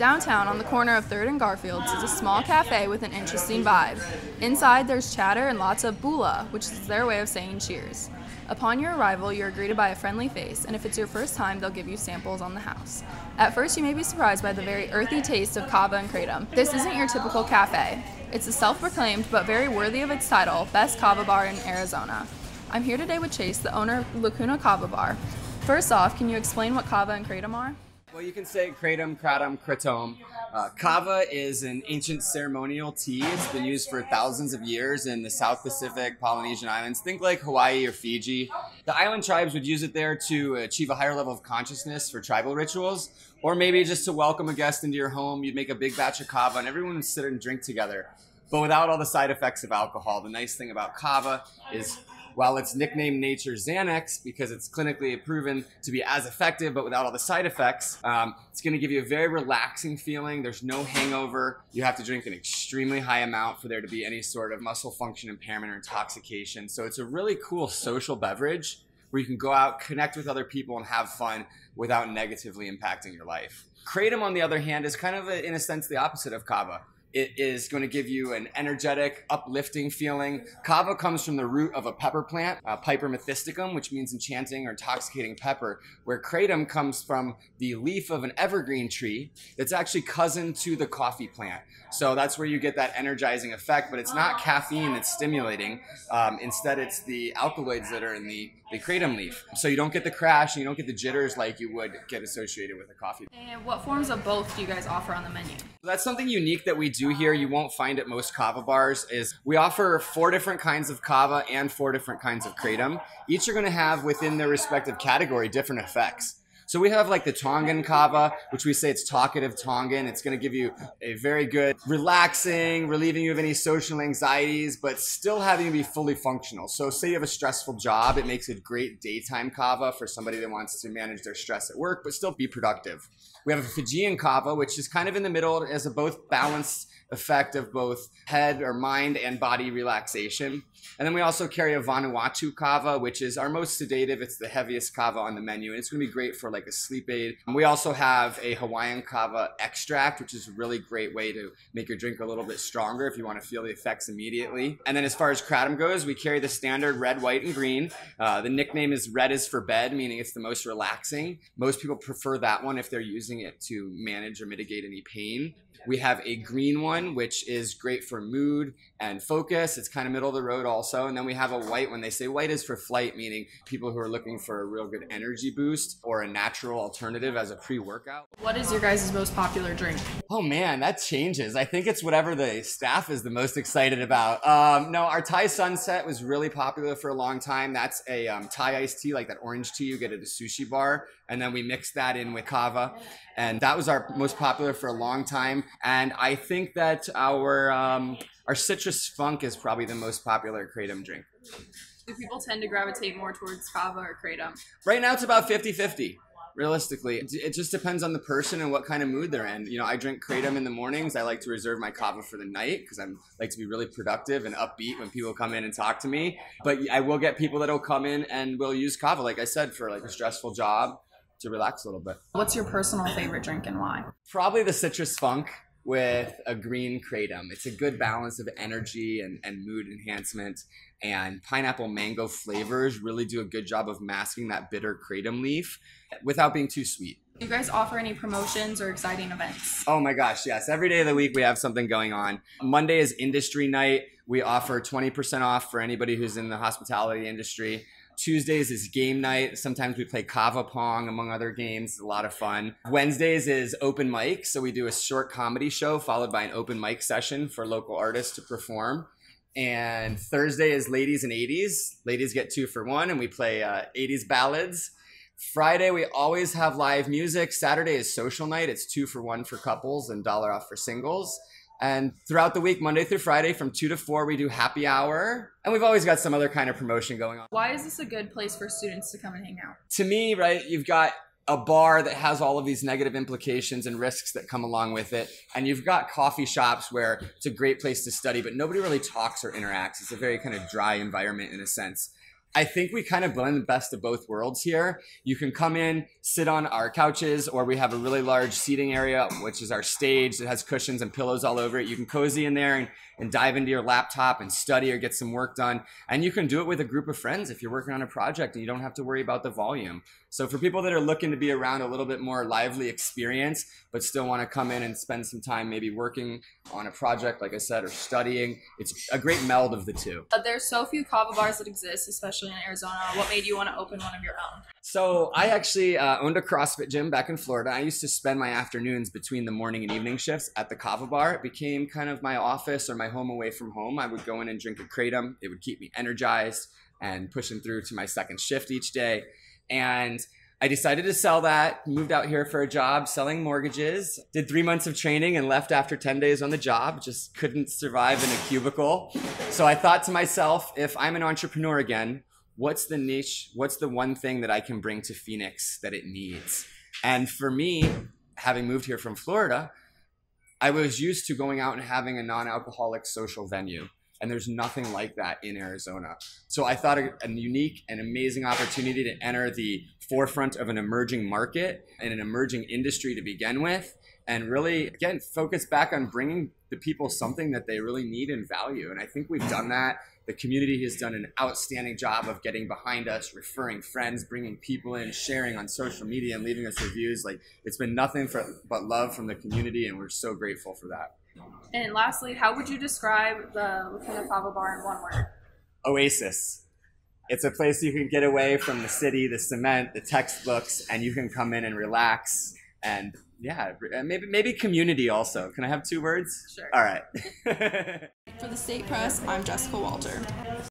Downtown, on the corner of 3rd and Garfields, is a small cafe with an interesting vibe. Inside, there's chatter and lots of bula, which is their way of saying cheers. Upon your arrival, you're greeted by a friendly face, and if it's your first time, they'll give you samples on the house. At first, you may be surprised by the very earthy taste of kava and kratom. This isn't your typical cafe. It's a self-proclaimed, but very worthy of its title, best kava bar in Arizona. I'm here today with Chase, the owner of Lacuna Kava Bar. First off, can you explain what kava and kratom are? Well, you can say kratom. Kava is an ancient ceremonial tea. It's been used for thousands of years in the South Pacific, Polynesian islands. Think like Hawaii or Fiji. The island tribes would use it there to achieve a higher level of consciousness for tribal rituals, or maybe just to welcome a guest into your home. You'd make a big batch of kava and everyone would sit and drink together, but without all the side effects of alcohol. The nice thing about kava is, while it's nicknamed Nature's Xanax because it's clinically proven to be as effective but without all the side effects, it's going to give you a very relaxing feeling. There's no hangover. You have to drink an extremely high amount for there to be any sort of muscle function impairment or intoxication. So it's a really cool social beverage where you can go out, connect with other people, and have fun without negatively impacting your life. Kratom, on the other hand, is kind of, in a sense, the opposite of kava. It is going to give you an energetic, uplifting feeling. Kava comes from the root of a pepper plant, Piper methysticum, which means enchanting or intoxicating pepper, where kratom comes from the leaf of an evergreen tree that's actually cousin to the coffee plant. So that's where you get that energizing effect, but it's not caffeine that's stimulating. Instead, it's the alkaloids that are in the kratom leaf. So you don't get the crash and you don't get the jitters like you would get associated with a coffee. And what forms of both do you guys offer on the menu? That's something unique that we do here. You won't find at most kava bars. Is we offer 4 different kinds of kava and 4 different kinds of kratom. Each are going to have within their respective category different effects. So we have like the Tongan kava, which we say it's talkative Tongan. It's going to give you a very good relaxing, relieving you of any social anxieties, but still having you be fully functional. So say you have a stressful job, it makes a great daytime kava for somebody that wants to manage their stress at work, but still be productive. We have a Fijian kava, which is kind of in the middle as a both balanced effect of both head or mind and body relaxation. And then we also carry a Vanuatu kava, which is our most sedative. It's the heaviest kava on the menu, and it's going to be great for like a sleep aid. And we also have a Hawaiian kava extract, which is a really great way to make your drink a little bit stronger if you want to feel the effects immediately. And then as far as kratom goes, we carry the standard red, white, and green. The nickname is red is for bed, meaning it's the most relaxing. Most people prefer that one if they're using it to manage or mitigate any pain. We have a green one, which is great for mood and focus. It's kind of middle of the road also. And then we have a white one. They say white is for flight, meaning people who are looking for a real good energy boost or a natural alternative as a pre-workout. What is your guys' most popular drink? Oh man, that changes. I think it's whatever the staff is the most excited about. No, our Thai Sunset was really popular for a long time. That's a Thai iced tea, like that orange tea you get at a sushi bar. And then we mixed that in with kava. And that was our most popular for a long time. And I think that our citrus funk is probably the most popular kratom drink. Do people tend to gravitate more towards kava or kratom? Right now it's about 50-50. Realistically, it just depends on the person and what kind of mood they're in. You know, I drink kratom in the mornings. I like to reserve my kava for the night because I like to be really productive and upbeat when people come in and talk to me. But I will get people that'll come in and will use kava, like I said, for like a stressful job to relax a little bit. What's your personal favorite drink and why? Probably the citrus funk with a green kratom. It's a good balance of energy and mood enhancement, and pineapple mango flavors really do a good job of masking that bitter kratom leaf without being too sweet. Do you guys offer any promotions or exciting events? Oh my gosh, yes. Every day of the week we have something going on. Monday is industry night. We offer 20% off for anybody who's in the hospitality industry. Tuesdays is game night. Sometimes we play Kava Pong, among other games. It's a lot of fun. Wednesdays is open mic. So we do a short comedy show followed by an open mic session for local artists to perform. And Thursday is ladies and 80s. Ladies get 2 for 1, and we play 80s ballads. Friday, we always have live music. Saturday is social night. It's 2 for 1 for couples and $1 off for singles. And throughout the week, Monday through Friday, from 2 to 4, we do happy hour. And we've always got some other kind of promotion going on. Why is this a good place for students to come and hang out? To me, right, you've got a bar that has all of these negative implications and risks that come along with it. And you've got coffee shops where it's a great place to study, but nobody really talks or interacts. It's a very kind of dry environment in a sense. I think we kind of blend the best of both worlds here. You can come in, sit on our couches, or we have a really large seating area, which is our stage that has cushions and pillows all over it. You can cozy in there and dive into your laptop and study or get some work done. And you can do it with a group of friends if you're working on a project and you don't have to worry about the volume. So for people that are looking to be around a little bit more lively experience, but still want to come in and spend some time maybe working on a project, like I said, or studying, it's a great meld of the two. There's so few kava bars that exist, especially in Arizona. What made you want to open one of your own? So I actually owned a CrossFit gym back in Florida. I used to spend my afternoons between the morning and evening shifts at the Kava Bar. It became kind of my office or my home away from home. I would go in and drink a kratom. It would keep me energized and pushing through to my second shift each day. And I decided to sell that, moved out here for a job selling mortgages, did 3 months of training and left after 10 days on the job, just couldn't survive in a cubicle. So I thought to myself, if I'm an entrepreneur again, what's the niche, what's the one thing that I can bring to Phoenix that it needs? And for me, having moved here from Florida, I was used to going out and having a non-alcoholic social venue. And there's nothing like that in Arizona. So I thought a unique and amazing opportunity to enter the forefront of an emerging market and an emerging industry to begin with, and really, again, focus back on bringing the people something that they really need and value. And I think we've done that. The community has done an outstanding job of getting behind us, referring friends, bringing people in, sharing on social media, and leaving us reviews. Like, it's been nothing but love from the community, and we're so grateful for that. And lastly, how would you describe the Lacuna Kava Bar in one word? Oasis. It's a place you can get away from the city, the cement, the textbooks, and you can come in and relax. And yeah, maybe community also. Can I have 2 words? Sure. All right. For the State Press, I'm Jessica Walter.